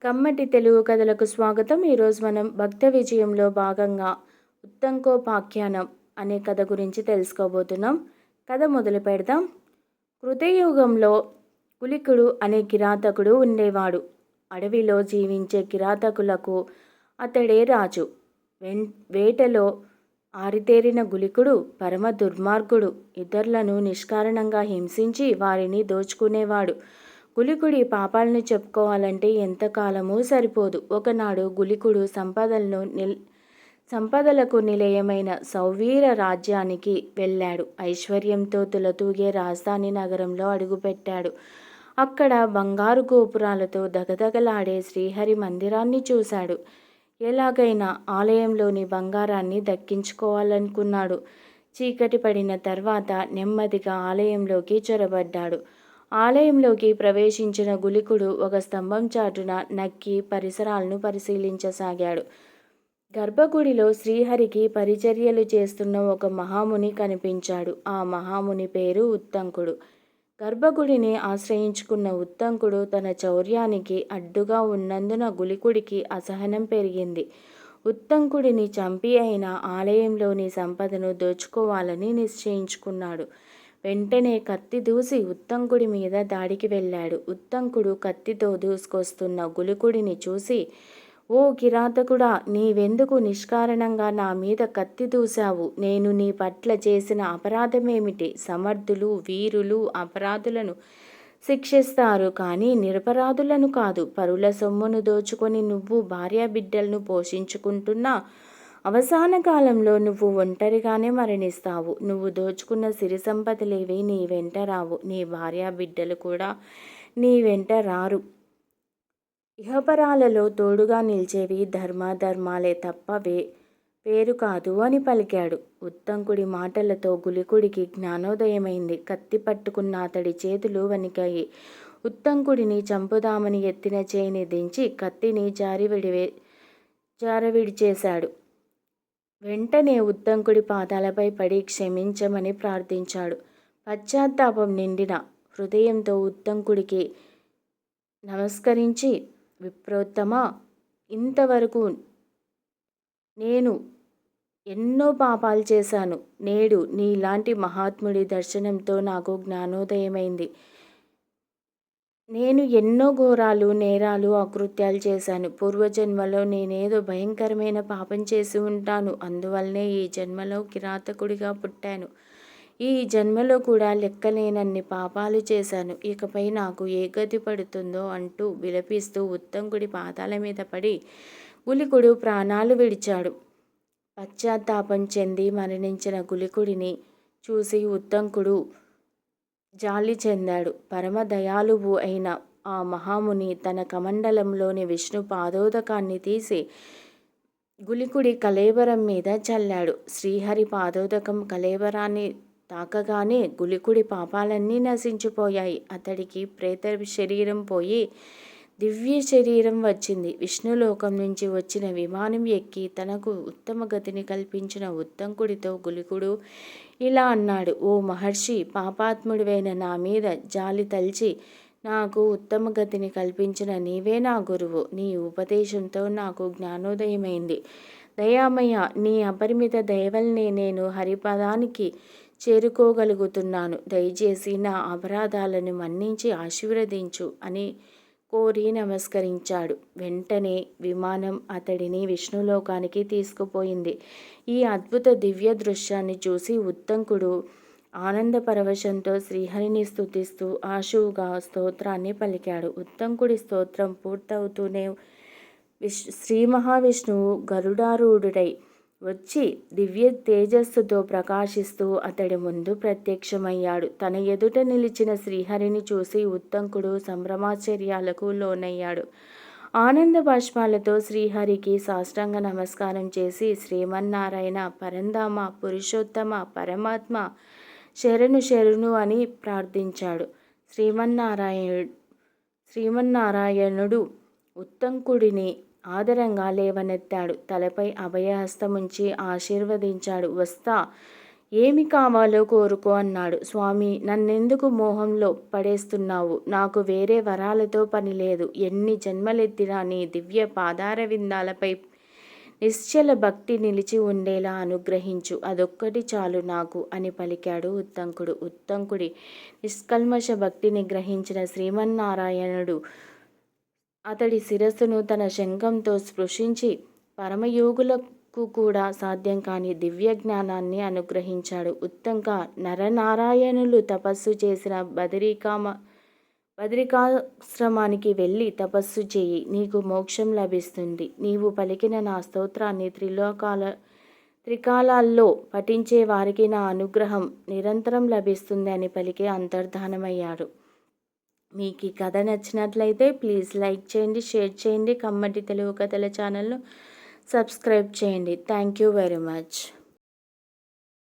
కమ్మటి తెలుగు కథలకు స్వాగతం. ఈరోజు మనం భక్త విజయంలో భాగంగా ఉత్తంకోపాఖ్యానం అనే కథ గురించి తెలుసుకోబోతున్నాం. కథ మొదలు పెడదాం. కృతయుగంలో కులికుడు అనే కిరాతకుడు ఉండేవాడు. అడవిలో జీవించే కిరాతకులకు అతడే రాజు. వేటలో ఆరితేరిన గులికుడు పరమ దుర్మార్గుడు. ఇతరులను నిష్కారణంగా హింసించి వారిని దోచుకునేవాడు. గులికుడి పాపాలను చెప్పుకోవాలంటే ఎంతకాలమూ సరిపోదు. ఒకనాడు గులికుడు సంపదలకు నిలయమైన సౌవీర రాజ్యానికి వెళ్ళాడు. ఐశ్వర్యంతో తులతూగే రాజధాని నగరంలో అడుగుపెట్టాడు. అక్కడ బంగారు గోపురాలతో దగదగలాడే శ్రీహరి మందిరాన్ని చూశాడు. ఎలాగైనా ఆలయంలోని బంగారాన్ని దక్కించుకోవాలనుకున్నాడు. చీకటి పడిన తర్వాత నెమ్మదిగా ఆలయంలోకి చొరబడ్డాడు. ఆలయంలోకి ప్రవేశించిన గులికుడు ఒక స్తంభం చాటున నక్కి పరిసరాలను పరిశీలించసాగాడు. గర్భగుడిలో శ్రీహరికి పరిచర్యలు చేస్తున్న ఒక మహాముని కనిపించాడు. ఆ మహాముని పేరు ఉత్తంకుడు. గర్భగుడిని ఆశ్రయించుకున్న ఉత్తంకుడు తన చౌర్యానికి అడ్డుగా ఉన్నందున గులికుడికి అసహనం పెరిగింది. ఉత్తంకుడిని చంపి అయినా ఆలయంలోని సంపదను దోచుకోవాలని నిశ్చయించుకున్నాడు. వెంటనే కత్తి దూసి ఉత్తంకుడి మీద దాడికి వెళ్ళాడు. ఉత్తంకుడు కత్తితో దూసుకొస్తున్న గులికుడిని చూసి, ఓ కిరాతకుడా, నీవెందుకు నిష్కారణంగా నా మీద కత్తి దూశావు? నేను నీ పట్ల చేసిన అపరాధమేమిటి? సమర్థులు, వీరులు అపరాధులను శిక్షిస్తారు, కానీ నిరపరాధులను కాదు. పరుల సొమ్మును దోచుకొని నువ్వు భార్యాబిడ్డలను పోషించుకుంటున్నా అవసాన కాలంలో నువ్వు ఒంటరిగానే మరణిస్తావు. నువ్వు దోచుకున్న సిరి సంపదలేవి నీ వెంట రావు. నీ భార్యాబిడ్డలు కూడా నీ వెంట రారు. ఇహపరాలలో తోడుగా నిలిచేవి ధర్మాలే తప్ప వేరు కాదు అని పలికాడు. ఉత్తంకుడి మాటలతో గులికుడికి జ్ఞానోదయమైంది. కత్తి పట్టుకున్న అతడి చేతులు వణికాయి. ఉత్తంకుడిని చంపుదామని ఎత్తిన చేయిని దించి కత్తిని జారవిడిచేశాడు. వెంటనే ఉత్తంకుడి పాదాలపై పడి క్షమించమని ప్రార్థించాడు. పశ్చాత్తాపం నిండిన హృదయంతో ఉత్తంకుడికి నమస్కరించి, విప్రోత్తమా, ఇంతవరకు నేను ఎన్నో పాపాలు చేశాను. నేడు నీలాంటి మహాత్ముడి దర్శనంతో నాకు జ్ఞానోదయమైంది. నేను ఎన్నో ఘోరాలు, నేరాలు, అకృత్యాలు చేశాను. పూర్వజన్మలో నేనేదో భయంకరమైన పాపం చేసి ఉంటాను. అందువల్లనే ఈ జన్మలో కిరాతకుడిగా పుట్టాను. ఈ జన్మలో కూడా లెక్కలేనన్ని పాపాలు చేశాను. ఇకపై నాకు ఏ గతి పడుతుందో అంటూ విలపిస్తూ ఉత్తంకుడి పాదాల మీద పడి గులికుడు ప్రాణాలు విడిచాడు. పశ్చాత్తాపం చెంది మరణించిన గులికుడిని చూసి ఉత్తంకుడు జాలి చెందాడు. పరమ దయాళువు అయిన ఆ మహాముని తన కమండలంలోని విష్ణు పాదోదకాన్ని తీసి గులికుడి కళేబరం మీద చల్లాడు. శ్రీహరి పాదోదకం కళేబరాన్ని తాకగానే గులికుడి పాపాలన్నీ నశించిపోయాయి. అతడికి ప్రేత శరీరం పోయి దివ్య శరీరం వచ్చింది. విష్ణులోకం నుంచి వచ్చిన విమానం ఎక్కి తనకు ఉత్తమ గతిని కల్పించిన ఉత్తంకుడితో గులికుడు ఇలా అన్నాడు. ఓ మహర్షి, పాపాత్ముడివైన నా మీద జాలి తల్చి నాకు ఉత్తమ గతిని కల్పించిన నీవే నా గురువు. నీ ఉపదేశంతో నాకు జ్ఞానోదయమైంది. దయామయ, నీ అపరిమిత దయవల్లనే నేను హరిపదానికి చేరుకోగలుగుతున్నాను. దయచేసి నా అపరాధాలను మన్నించి ఆశీర్వదించు అని కోరి నమస్కరించాడు. వెంటనే విమానం అతడిని విష్ణులోకానికి తీసుకుపోయింది. ఈ అద్భుత దివ్య దృశ్యాన్ని చూసి ఉత్తంకుడు ఆనంద పరవశంతో శ్రీహరిని స్తుతిస్తూ ఆశువుగా స్తోత్రాన్ని పలికాడు. ఉత్తంకుడి స్తోత్రం పూర్తవుతూనే శ్రీ మహావిష్ణువు గరుడారూఢుడై వచ్చి దివ్య తేజస్సుతో ప్రకాశిస్తూ అతడి ముందు ప్రత్యక్షమయ్యాడు. తన ఎదుట నిలిచిన శ్రీహరిని చూసి ఉత్తంకుడు సంభ్రమాశ్చర్యాలకు లోనయ్యాడు. ఆనంద బాష్పాలతో శ్రీహరికి సాష్టాంగ నమస్కారం చేసి, శ్రీమన్నారాయణ, పరంధామ, పురుషోత్తమ, పరమాత్మ, శరణు అని ప్రార్థించాడు. శ్రీమన్నారాయణుడు ఉత్తంకుడిని ఆదరంగా లేవనెత్తాడు. తలపై అభయహస్తముంచి ఆశీర్వదించాడు. వస్తా, ఏమి కావాలో కోరుకో అన్నాడు. స్వామి, నన్నెందుకు మోహంలో పడేస్తున్నావు? నాకు వేరే వరాలతో పని లేదు. ఎన్ని జన్మలెత్తినా నీ దివ్య పాదార విందాలపై నిశ్చల భక్తి నిలిచి ఉండేలా అనుగ్రహించు. అదొక్కటి చాలు నాకు అని పలికాడు ఉత్తంకుడు. ఉత్తంకుడి నిష్కల్మష భక్తిని గ్రహించిన శ్రీమన్నారాయణుడు అతడి శిరస్సును తన శంఖంతో స్పృశించి పరమయోగులకు కూడా సాధ్యం కాని దివ్య జ్ఞానాన్ని అనుగ్రహించాడు. ఉత్తంక, నరనారాయణులు తపస్సు చేసిన బదరికాశ్రమానికి వెళ్ళి తపస్సు చేయి. నీకు మోక్షం లభిస్తుంది. నీవు పలికిన నా స్తోత్రాన్ని త్రికాలాల్లో పఠించే వారికి నా అనుగ్రహం నిరంతరం లభిస్తుంది అని పలికి అంతర్ధానమయ్యాడు. మీకు ఈ కథ నచ్చినట్లయితే ప్లీజ్ లైక్ చేయండి, షేర్ చేయండి, కమ్మటి తెలుగు కథల ఛానల్ను సబ్స్క్రైబ్ చేయండి. Thank you very much.